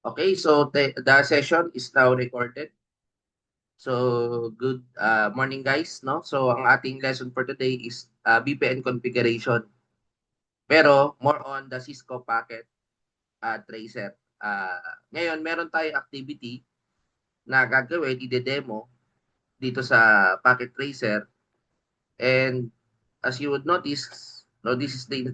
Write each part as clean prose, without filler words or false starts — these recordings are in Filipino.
Okay, so the session is now recorded. So good morning guys, no? So ang ating lesson for today is VPN configuration. Pero more on the Cisco packet tracer. Ngayon meron tayong activity na gagawin, ide-demo dito sa packet tracer, and as you would notice, no, this is the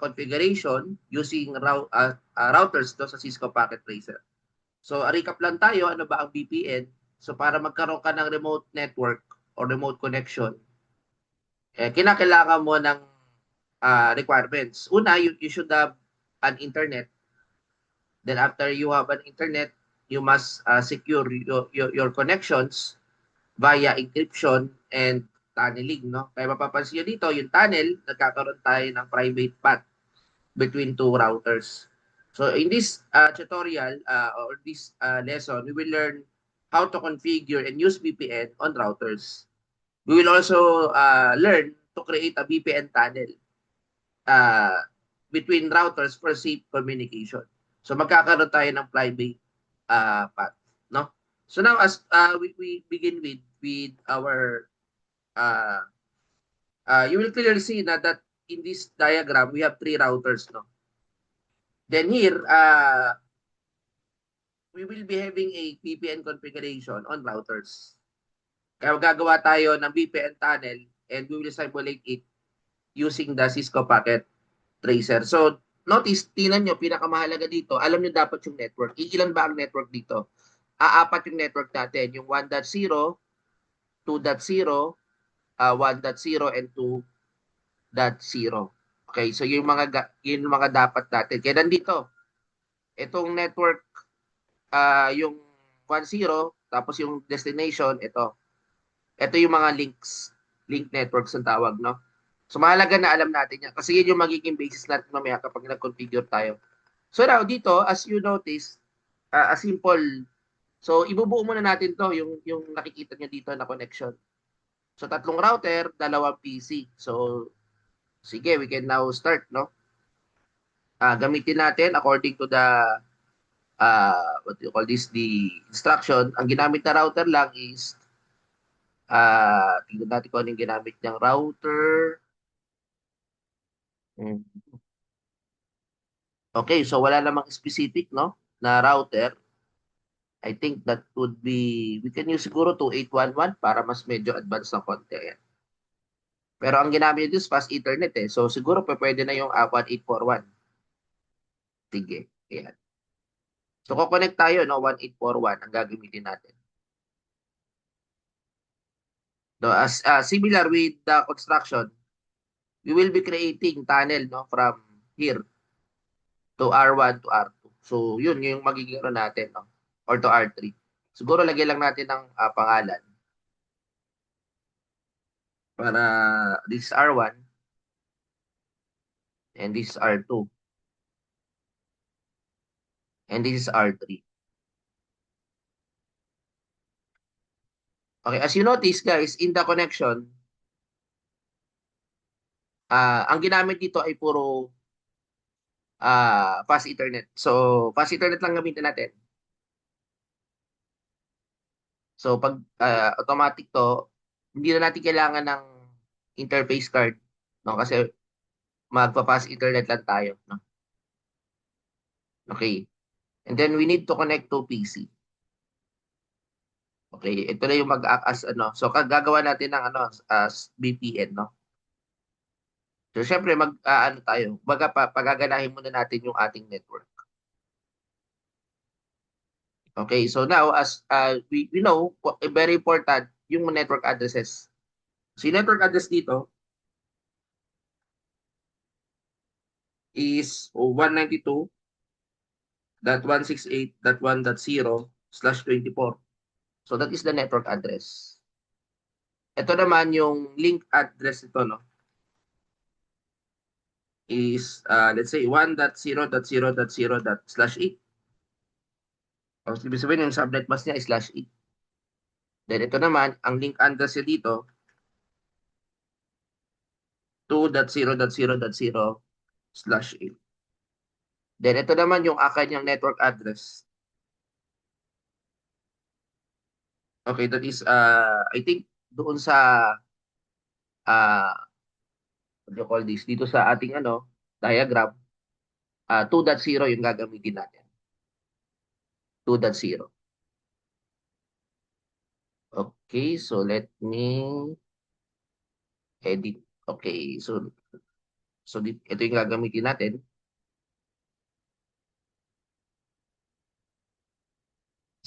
configuration using routers to sa Cisco packet tracer. So, recap lang tayo, ano ba ang VPN? So, para magkaroon ka ng remote network or remote connection, kinakailangan mo ng requirements. Una, you should have an internet. Then after you have an internet, you must secure your connections via encryption and tunneling. No? Kaya mapapansin nyo dito, yung tunnel, nagkakaroon tayo ng private path between two routers. So in this tutorial or this lesson, we will learn how to configure and use VPN on routers. We will also learn to create a VPN tunnel uh, between routers for safe communication. So magkakaroon tayo ng private path, no? So now as we begin with our uh, you will clearly see that in this diagram we have three routers, no? Then here we will be having a VPN configuration on routers. Kaya gagawa tayo ng VPN tunnel and we will simulate it using the Cisco Packet Tracer. So, notice, tingnan nyo, pinakamahalaga dito, alam nyo dapat yung network. Ilan ba ang network dito? Apat yung network natin, yung 1.0, 2.0, 1.0, and 2.0. Okay, so yung mga dapat natin. Kaya nandito, itong network, yung 1.0, tapos yung destination, ito. Ito yung mga link networks ang tawag, no? So mahalaga na alam natin yan kasi yun yung magiging basis natin mamaya kapag nag-configure tayo. So now dito, as you notice, a simple, so ibubuo muna natin to, yung nakikita nyo dito na connection. So tatlong router, dalawang PC. So sige, we can now start, no? Gamitin natin according to the what do you call this, the instruction. Ang ginamit na router lang is tingnan natin kung ano yung ginamit niyang router. Hmm. Okay, so wala namang specific, no, na router. I think that would be, we can use siguro 2811 para mas medyo advanced na konti. Ayan. Pero ang ginamit nito is fast ethernet eh. So siguro pwede na yung 1841. Sige. Ayan. So kukonect tayo, no, 1841 ang gagamitin natin. No, as similar with the construction, we will be creating tunnel, no, from here to R1 to R2. So yun yung magiging ano natin, no, or to R3. Siguro lagyan lang natin ng pangalan para this is R1 and this is R2 and this is R3. Okay, as you notice guys, in the connection, ang ginamit dito ay puro fast ethernet. So, fast ethernet lang gamitin natin. So, pag automatic to, hindi na natin kailangan ng interface card, no? Kasi magpa-fast ethernet lang tayo, no? Okay. And then we need to connect to PC. Okay, ito na yung mag-act as ano. So, gagawa natin ng ano as VPN, no? So, syempre ano tayo, pagaganahin muna natin yung ating network. Okay, so now as we know, very important yung network addresses. So yung network address dito is 192.168.1.0/24. So that is the network address. Ito naman yung link address nito, no, is let's say 1.0.0.0./8. O ibig sabihin yung subnet mask niya is /8. Then ito naman, ang link address niya dito 2.0.0.0/8. Then ito naman yung kanyang network address. Okay, that is I think doon sa what do you call this? Dito sa ating diagram, 2.0 yung gagamitin natin. 2.0. Okay, so let me edit. Okay, so ito yung gagamitin natin.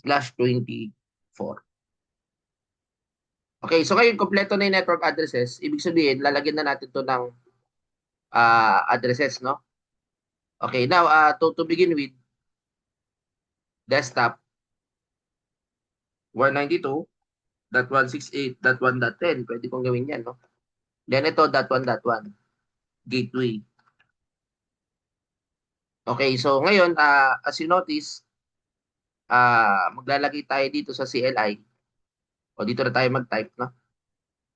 /24. Okay, so ngayon kompleto na yung network addresses. Ibig sabihin, lalagyan na natin to ng addresses, no? Okay, now to begin with, desktop 192.168.1.10. Pwede kong gawin yan, no? Then ito, .1.1, gateway. Okay, so ngayon, as you notice, maglalagay tayo dito sa CLI. O dito na tayo mag-type, no?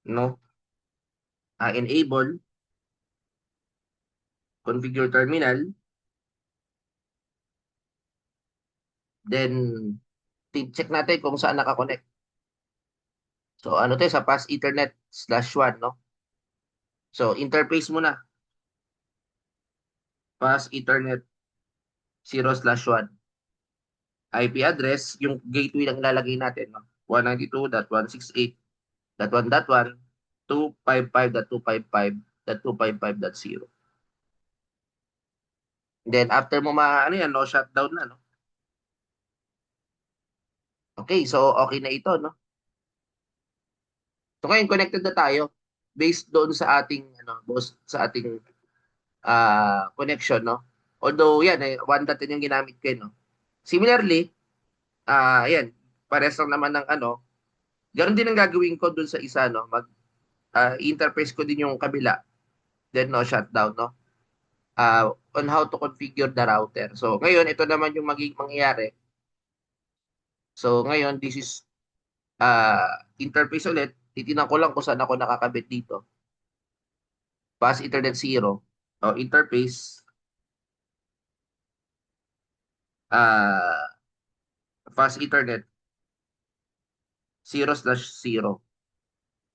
No? Enable, configure terminal, then check natin kung saan nakakonect. So ano to sa pass Ethernet /1, no? So interface muna. Pass Ethernet 0/1. IP address, yung gateway lang ilalagay natin, no? 192.168.1.1, 255.255.255.0. Then after mo ano yan, no, shutdown na, no? Okay, so okay na ito, no? So ngayon connected na tayo based doon sa ating connection, no? Although yan 1.10 yung ginamit ko, no. Similarly, yan, pares lang naman ng ganoon din ang gagawin ko doon sa isa, no. Interface ko din yung kabila, then no shutdown, no. On how to configure the router. So ngayon ito naman yung mangyayari. So ngayon this is interface ulit. Titingnan ko lang kung saan ako nakakabit dito. Pass Ethernet 0. O interface fast Ethernet 0/0.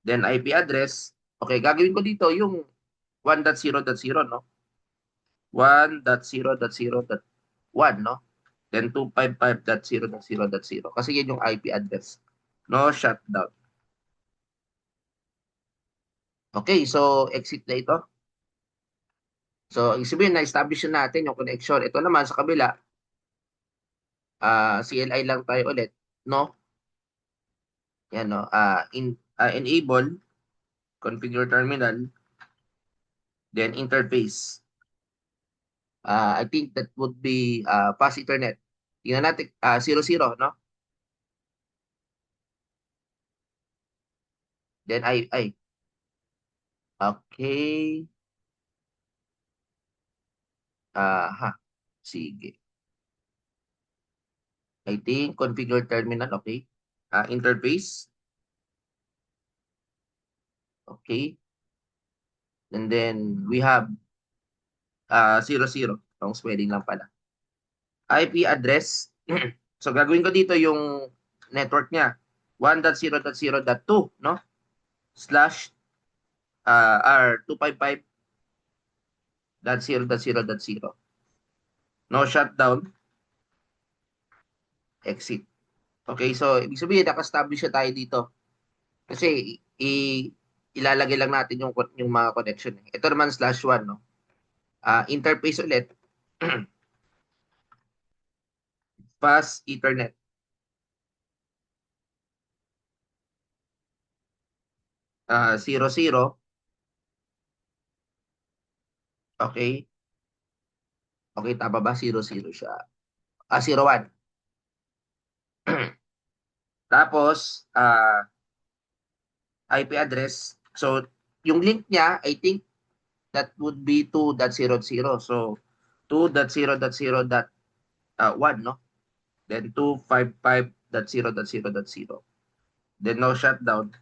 Then IP address. Okay, gagawin ko dito yung 1.0.0, no? 1.0.0.1, no? Then 255.0.0.0. Kasi yan yung IP address. No shutdown. Okay, so exit na ito. So, ibig sabihin na-establish na natin yung connection. Ito naman sa kabila, CLI lang tayo ulit, no? Yan, no? Enable, configure terminal, then interface. I think that would be fast Ethernet. Tingnan natin, 00, no? Then okay. Sige. I think configure terminal, okay. Interface, okay. And then we have 00. Wrong spelling lang pala. IP address. So gagawin ko dito yung network niya. 1.0.0.2, no? Slash R255.0.0.0. No shutdown, exit. Okay, so ibig sabihin naka-establish na tayo dito. Kasi ilalagay lang natin yung mga connection. Ito naman /1, no? Interface ulit. Fast Ethernet. 00. Okay. Okay, tama ba? 00 siya. 01. Tapos, IP address. So, yung link niya, I think that would be 2.0.0. So, 2.0.0.1, no? Then 255.0.0.0. Then no shutdown.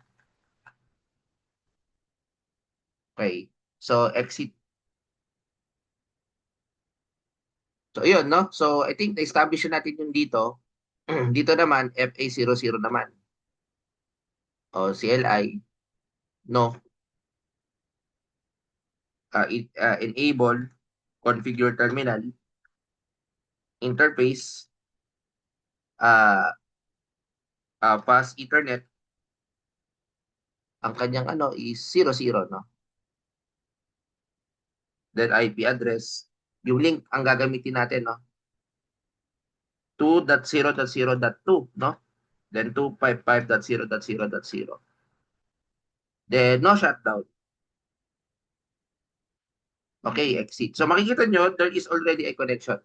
Okay. So, exit. So, yun, no? So, I think na-establish na natin yung dito. Dito naman, FA00 naman. O, CLI, no? Enable, configure terminal, interface, uh, pass Ethernet, ang kanyang ano is 00, no? Then IP address, yung link ang gagamitin natin, no? 2.0.0.2, no? Then 255.0.0.0. Then no shutdown. Okay, exit. So makikita nyo, there is already a connection.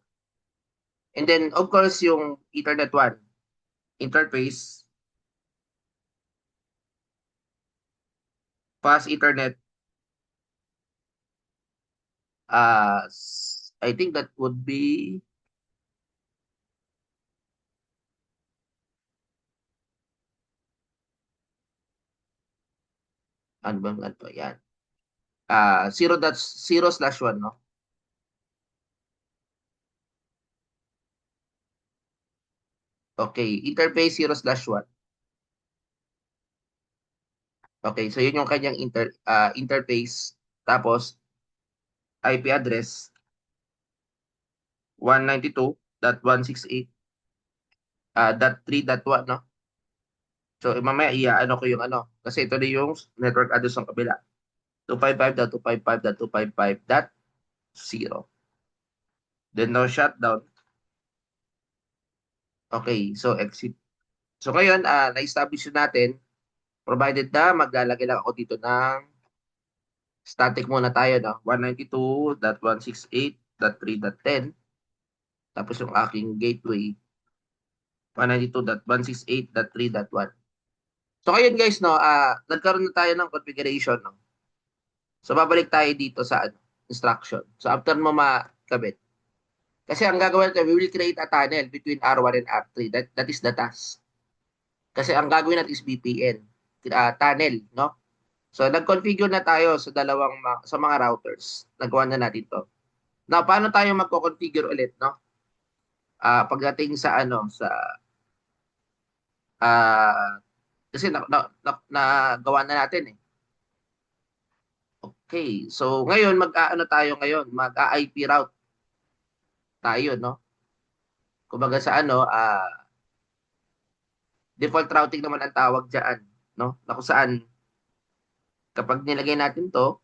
And then, of course, yung Ethernet 1, interface, fast Ethernet, I think that would be, ano bang ano to? Yan. 0.0/1, no? Okay, interface 0/1. Okay, so yun yung kanyang interface. Tapos, IP address, 192.168, dot 3.1, no? So, mamaya ano ko yung ano. Kasi ito na yung network address ng kabila. 255.255.255.0. Then, no shutdown. Okay, so exit. So, ngayon, na-establish natin, provided na maglalagay lang ako dito ng static muna tayo, no? 192.168.3.10. Tapos yung aking gateway, 192.168.3.1. So, ngayon guys, no, nagkaroon na tayo ng configuration, no? So, babalik tayo dito sa ano, instruction. So, after mo makabit. Kasi ang gagawin natin, we will create a tunnel between R1 and R3. That is the task. Kasi ang gagawin natin is VPN, tunnel, no? So, nag-configure na tayo sa sa mga routers. Nagawa na natin to. Now, paano tayo magko-configure ulit, no? Pagdating sa ano, sa ah kasi nagawa na natin eh. Okay. So, ngayon mag-aano tayo ngayon? Mag-IP route tayo, no? Kumbaga sa ano, default routing naman ang tawag diyan, no? Na kung saan kapag nilagay natin 'to,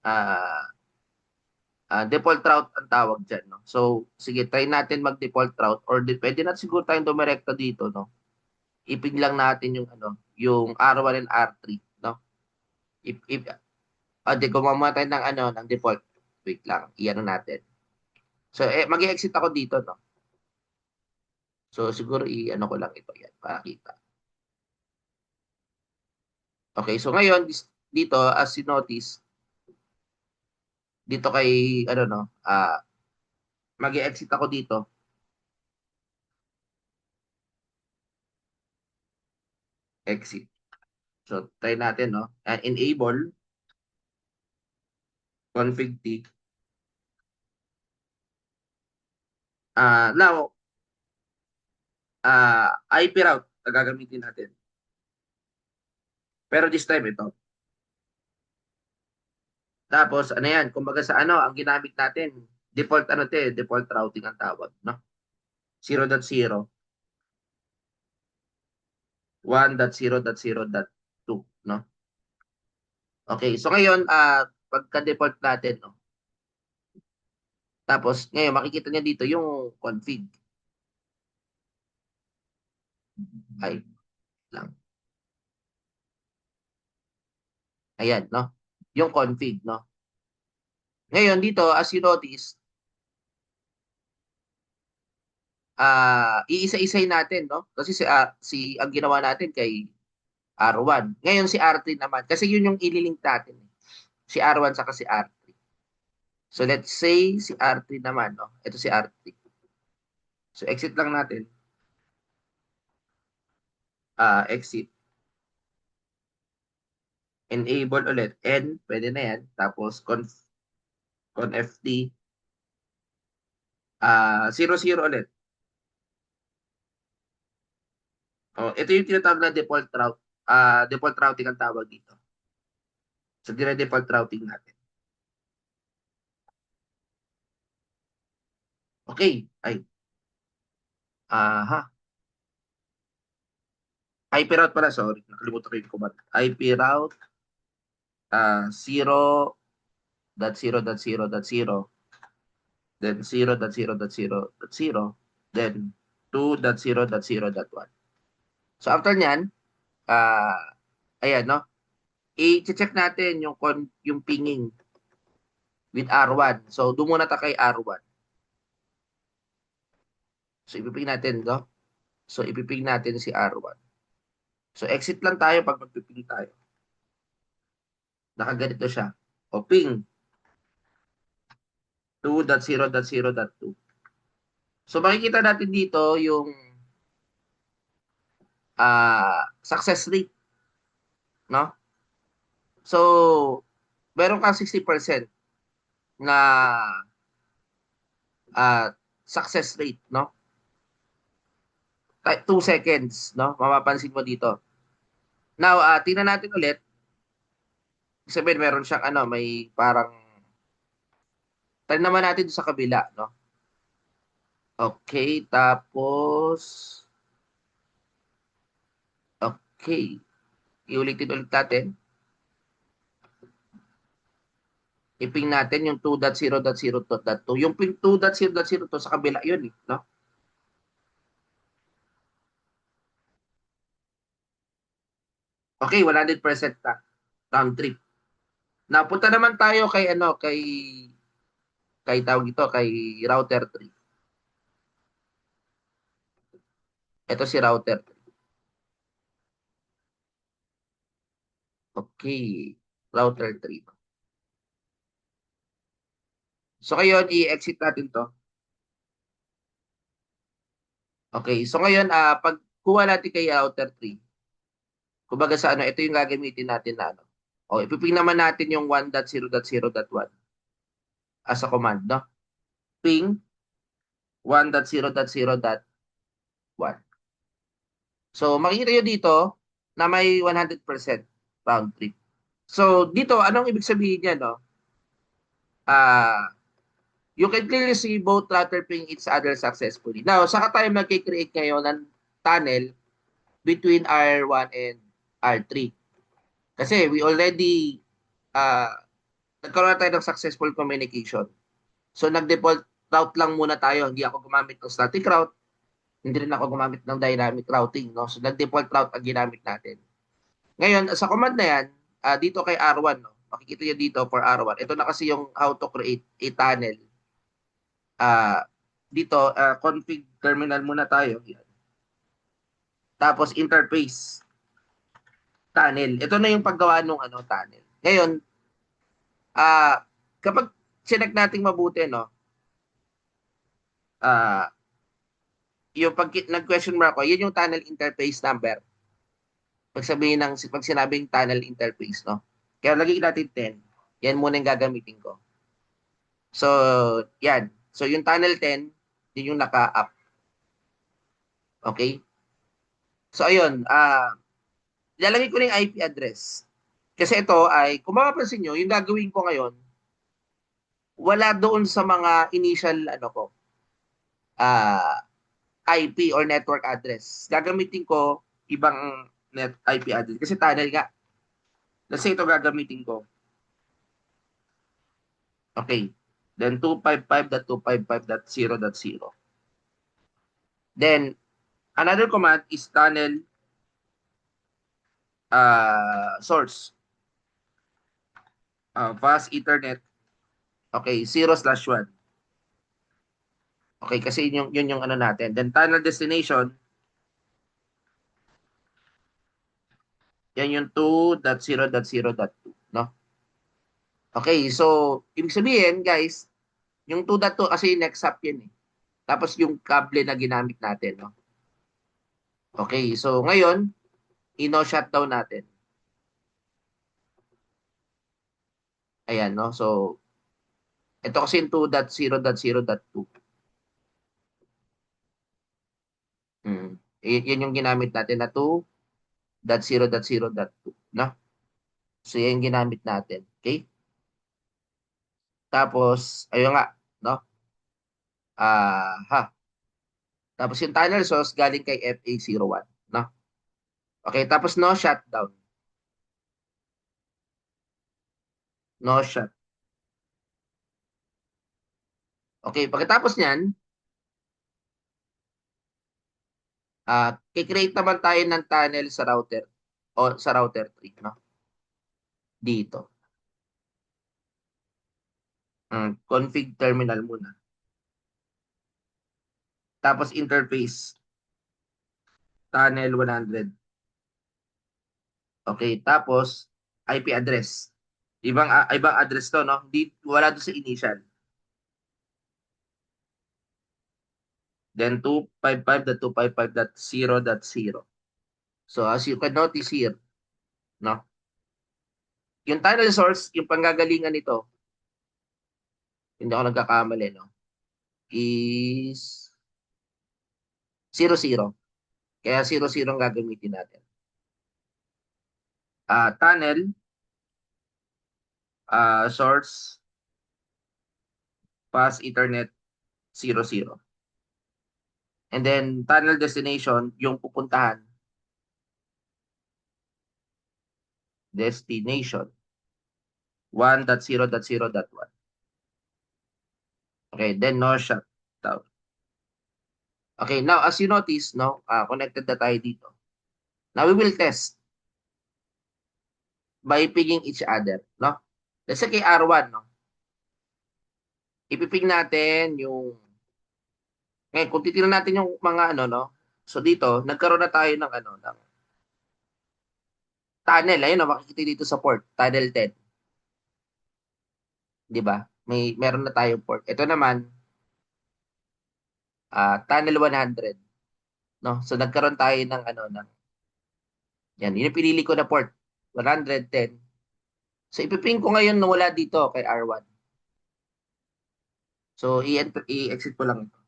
ah default route ang tawag diyan, no? So, sige, try natin mag-default route or pwede natin siguro tayong dumirekta dito, no? Ipin lang natin yung ano, yung R1 and R3, no? If di gumawa tayo ng ano, ng default. Wait lang, iyan natin. So, mag-exit ako dito, no? So, siguro i-ano ko lang ito yan para kita. Okay, so ngayon, dito, as you notice, dito kay, ano, no, mag-exit ako dito. Exit. So, try natin, no? Enable, config T. Now, IP route na gagamitin natin. Pero this time, ito. Tapos, ano yan? Kumbaga sa ano, ang ginamit natin, default ano te, default routing ang tawag, no? 0.0, 1.0.0.2, no? Okay, so ngayon, pagka-default natin, no? Tapos, ngayon, makikita niya dito yung config. Ay, lang. Ayan, no? Yung config, no? Ngayon, dito, as you notice, iisa-isay natin, no? Kasi ang ginawa natin kay R1. Ngayon, si R3 naman. Kasi yun yung ililink natin. Si R1 saka si R3. So, let's say, si R3 naman, no? Ito si R3. So, exit lang natin. Exit. Enable ulit. N, pwede na yan. Tapos, conft 0, 0 ulit. Ito yung tinatawag na default route. Default routing ang tawag dito. So, dire-default routing natin. Okay. Ay. Aha. IP route pala, sorry. Nakalimutan ko yung command. IP route 0.0.0.0, then 0.0.0.0, then 2.0.0.1. So after nyan, ayan, no? I-check natin yung pinging with R1. So doon muna tayo kay R1. So ipiping natin, no? So ipiping natin si R1. So exit lang tayo pag magpiping tayo. Nakaganito siya. O ping 2.0.0.2. So makikita natin dito yung success rate, no? So meron kang 60% na success rate, no? 2 seconds, no? Mapapansin mo dito. Now, tingnan natin ulit. Ibig sabihin, meron siyang may parang, try naman natin sa kabila, no? Okay, tapos, okay. Iulitin ulit natin. Iping natin yung 2.0.0.2. Yung 2.0.0.2 sa kabila yun, no? Okay, 100% na. Round trip. Napunta naman tayo kay kay tawag ito, kay router 3. Ito si router 3. Okay. Router 3. So ngayon, i-exit natin to. Okay. So ngayon, pag kuha natin kay router 3, kumbaga sa ito yung gagamitin natin na ano. O, ipiping naman natin yung 1.0.0.1 as a command, no? Ping 1.0.0.1. So, makikita nyo dito na may 100% round trip. So, dito, anong ibig sabihin niya, no? You can clearly see both router ping each other successfully. Now, saka tayo mag-create ngayon ng tunnel between R1 and R3. Kasi we already uh, nagkaroon na tayo ng successful communication. So nag-default route lang muna tayo. Hindi ako gumamit ng static route. Hindi rin ako gumamit ng dynamic routing. No? So nag-default route ang ginamit natin. Ngayon, sa command na yan, dito kay R1, no? Makikita nyo dito for R1. Ito na kasi yung how to create a tunnel. Dito, config terminal muna tayo. Yan. Tapos interface tunnel. Ito na yung paggawa ng tunnel. Ngayon, kapag sinek nating mabuti, no, yung pag nag-question mark ako, yun yung tunnel interface number. Pag sinabing tunnel interface, no? Kaya lagay natin 10. Yan muna yung gagamitin ko. So, yan. So, yung tunnel 10, yun yung naka-up. Okay? So, ayun. Ilalagay ko na yung IP address. Kasi ito ay, kung mapapansin nyo, yung gagawin ko ngayon, wala doon sa mga initial, ah, IP or network address. Gagamitin ko ibang IP address. Kasi tunnel nga. Kasi ito gagamitin ko. Okay. Then 255.255.0.0. Then, another command is tunnel source. Fast Ethernet. Okay, 0/1. Okay, kasi yun yung natin. Then tunnel destination, yan yung 2.0.0.2, no? Okay, so, ibig sabihin, guys, yung 2.2 kasi next up yan eh. Tapos yung kable na ginamit natin, no? Okay, so ngayon, shutdown natin. Ayan, no? So, ito kasi yung 2.0.0.2. Yan yung ginamit natin na 2.0.0.2, no? So, yan yung ginamit natin. Okay? Tapos, ayun nga, no? Ha. Tapos yung tunnel source galing kay FA01, no? Okay, tapos no shutdown. No shut. Okay, pagkatapos niyan, kikreate naman tayo ng tunnel sa router o sa router 3, no? Dito. Config terminal muna. Tapos interface, tunnel 100. Okay, tapos IP address. Ibang address to, no? Wala doon sa initial. Then 255.255.0.0. So as you can notice here, no? Yung tunnel source, yung panggagalingan nito, hindi ako nagkakamali, no? Is 00. Kaya 00 ang gagamitin natin. Tunnel, source, pass, Ethernet, 00. And then tunnel destination, yung pupuntahan, destination, 1.0.0.1. Okay, then no shutdown. Okay, now as you notice, no, connected na tayo dito. Now we will test by pinging each other, no? Let's say kay R1, no? Ipiping natin yung ngayon kung titingnan natin yung mga ano, no? So dito, nagkaroon na tayo ng ano, ng tunnel. Ayun, no, makikita dito sa port, tunnel 10, 'di ba? Meron na tayong port. Ito naman, tunnel 100, no? So nagkaroon tayo ng ano, ng yan, yun yung pinili ko na port, 110. So ipiping ko ngayon na wala dito kay R1. So i-exit ko lang ito.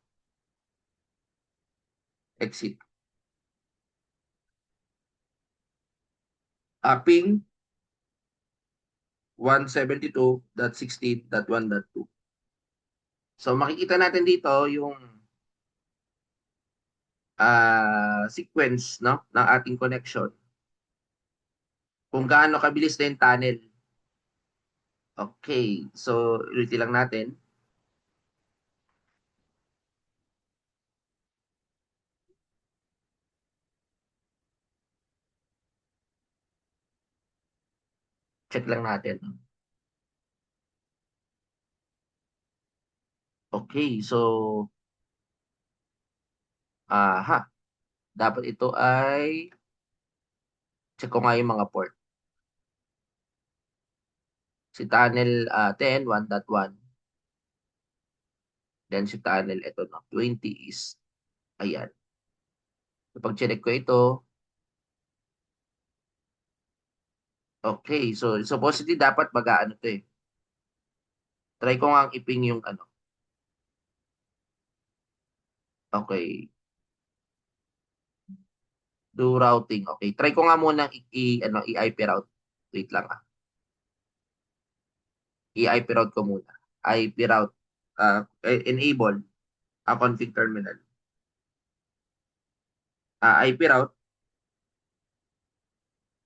Exit. Ping 172.16.1.2. So makikita natin dito yung sequence, no, ng ating connection. Kung gaano kabilis na yung tunnel. Okay, so ulitin lang natin. Check lang natin. Okay, so dapat ito ay check ko nga yung mga port. Si tunnel 10, 1.1. Then si tunnel ito no, 20 is ayan. Kapag check ko ito, okay, so supposedly dapat mag-aano to eh. Try ko nga iping yung ano. Okay, do routing. Okay, try ko nga muna ano, i-IP route. Wait lang I-IP route ko muna. IP route enable config terminal. IP route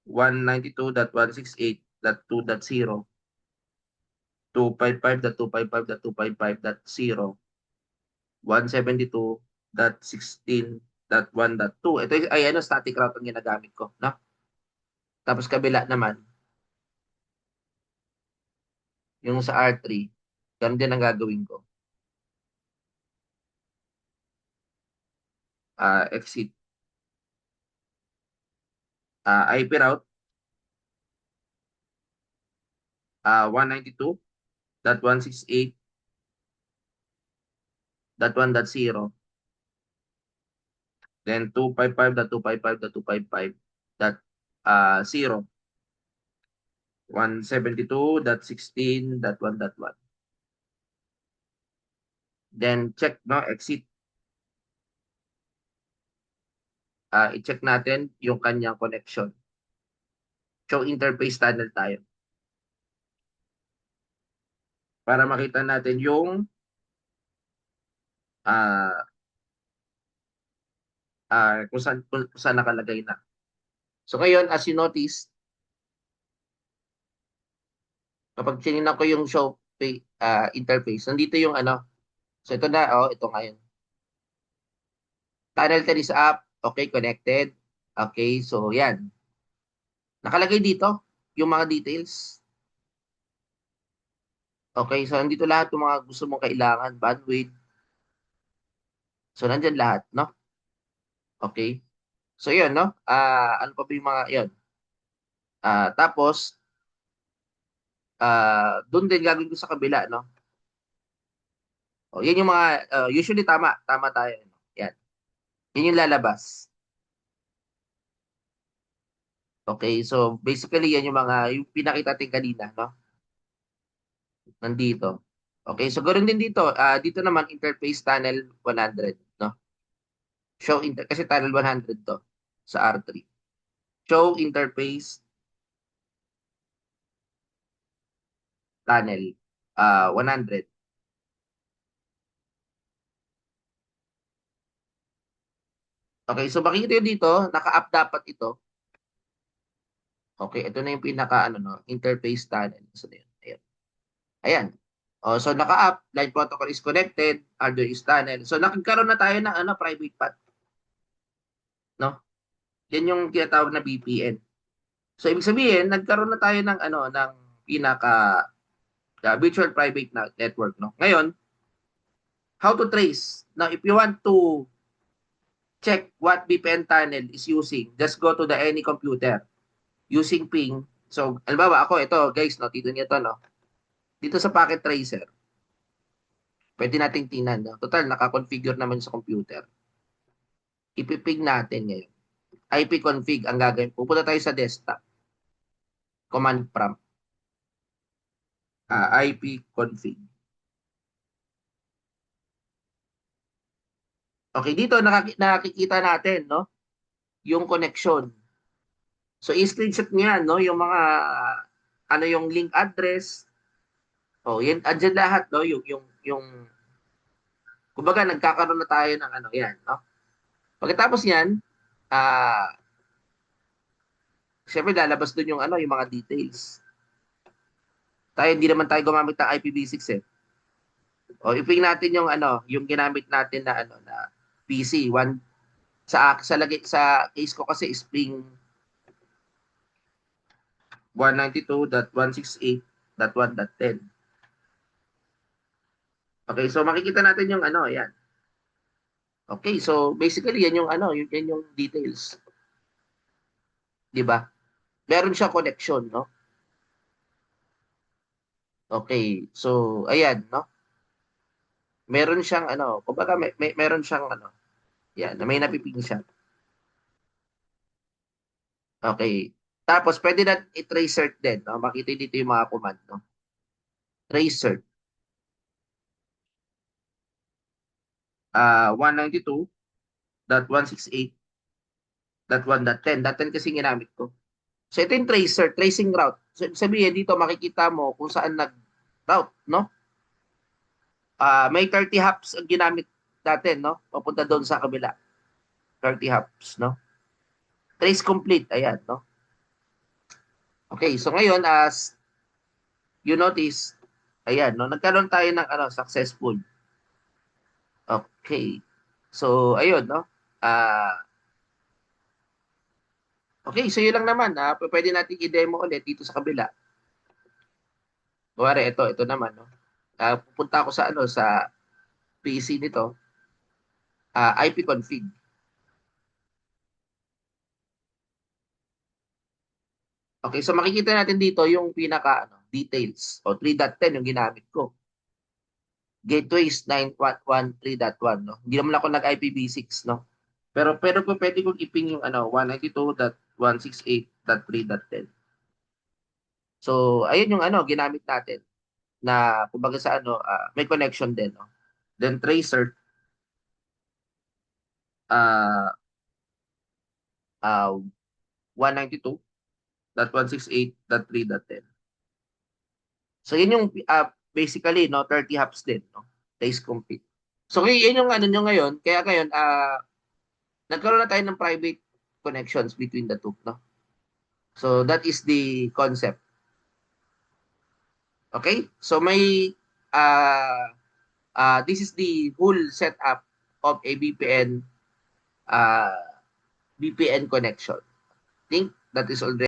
192.168.2.0 255.255.255.0 172.16.1.2. Ito ay ano, static route ang ginagamit ko, no? Tapos kabila naman, yung sa R3, ganun din ang gagawin ko. Exit. IP route 192.168.1.0 then 255.255.255.0 172.16.1.1. Then check, no, exit. i-check natin yung kanyang connection. Show interface tunnel tayo para makita natin yung ah kung saan nakalagay na. So ngayon, as you notice, kapag tinignan ko yung interface, nandito yung ano. So ito na, ito ngayon. Tunnel 10 is up. Okay, connected. Okay, so yan. Nakalagay dito yung mga details. Okay, so nandito lahat yung mga gusto mong kailangan. Bandwidth. So nandyan lahat, no? Okay. So yun, no? Ano pa ba yung mga, yun. Tapos, doon din gagawin ko sa kabila, no? Yan yung mga, usually tama. Tama tayo. No? Yan. Yan yung lalabas. Okay, so basically yan yung pinakita natin kanina, no? Nandito. Okay, so ganoon din dito. Dito naman interface tunnel 100, no? Kasi tunnel 100 to sa R3. Show interface tunnel 100. Okay, so makikita nyo dito, naka-up dapat ito. Okay, ito na yung pinaka ano no, interface tunnel. So, ayan. Ayan. So naka-up, line protocol is connected, Arduino is tunnel. So nagkaroon na tayo ng ano private path, no? Yan yung tinatawag na VPN. So ibig sabihin, nagkaroon na tayo ng ano ng pinaka virtual private network, no? Ngayon, how to trace? Now if you want to check what VPN tunnel is using, just go to the any computer using ping. So, halimbawa ako, ito guys, no, dito niyo to, no? Dito sa packet tracer, pwede nating tingnan, no? Total, naka-configure naman sa computer. Ipiping natin ngayon. IP config ang gagawin. Pupunta tayo sa desktop. Command prompt. IP config. Okay, dito nakikita natin, no? Yung connection. So, i-screenshot niya, no? Yung mga, ano yung link address. Yan, andyan lahat, no? Kumbaga, nagkakaroon na tayo ng ano, yan, no? Pagkatapos yan, ah, syempre lalabas dun yung ano, yung mga details. Tayo, hindi naman tayo gumamit ng IPv6 eh. Iping natin yung ano, yung ginamit natin na ano, na PC. Sa case ko kasi Spring 192.168.1.10. Okay, so makikita natin yung ano, yan. Okay, so basically yan yung ano, yan yung details, 'di ba? Meron siya connection, no? Okay, so ayan, no? Meron siyang ano, kumbaga meron siyang ano, yan, na may napiping siya. Okay. Tapos pwede na i-tracer din, no? Makita dito yung mga command, no? Tracer 192.168.1.10. .10 kasi ginamit ko. So ito yung tracer, tracing route. So ibig sabihin dito makikita mo kung saan nag-route, no? May 30 hops ang ginamit natin, no? Papunta doon sa kabila. 30 hops, no? Trace complete, ayan, no? Okay, so ngayon as you notice, ayan, no? Nagkaroon tayo ng ano, successful. Okay. So ayun, no? Ah, okay, so yun lang naman, pwede natin i-demo ulit dito sa kabila. Kuwari, ito naman, no? Pupunta ako sa ano, sa PC nito, IP config. Okay, so makikita natin dito yung pinaka ano, details o 3.10 yung ginamit ko. Gateways 9.13.1, no? Hindi naman ako nag-IPv6, no? Pero pwede kong iping yung ano 192.168.3.10. So, ayun yung ano ginamit natin na kumbaga sa ano may connection din, no? Then tracer uh, 192.168.3.10. So yun yung basically no 30 hops din no. Days complete. So yun yung ano nyo ngayon. Kaya ngayon nagkaroon na tayo ng private connections between the two no. So that is the concept. Okay? So may this is the whole setup of a VPN VPN connection. I think that is already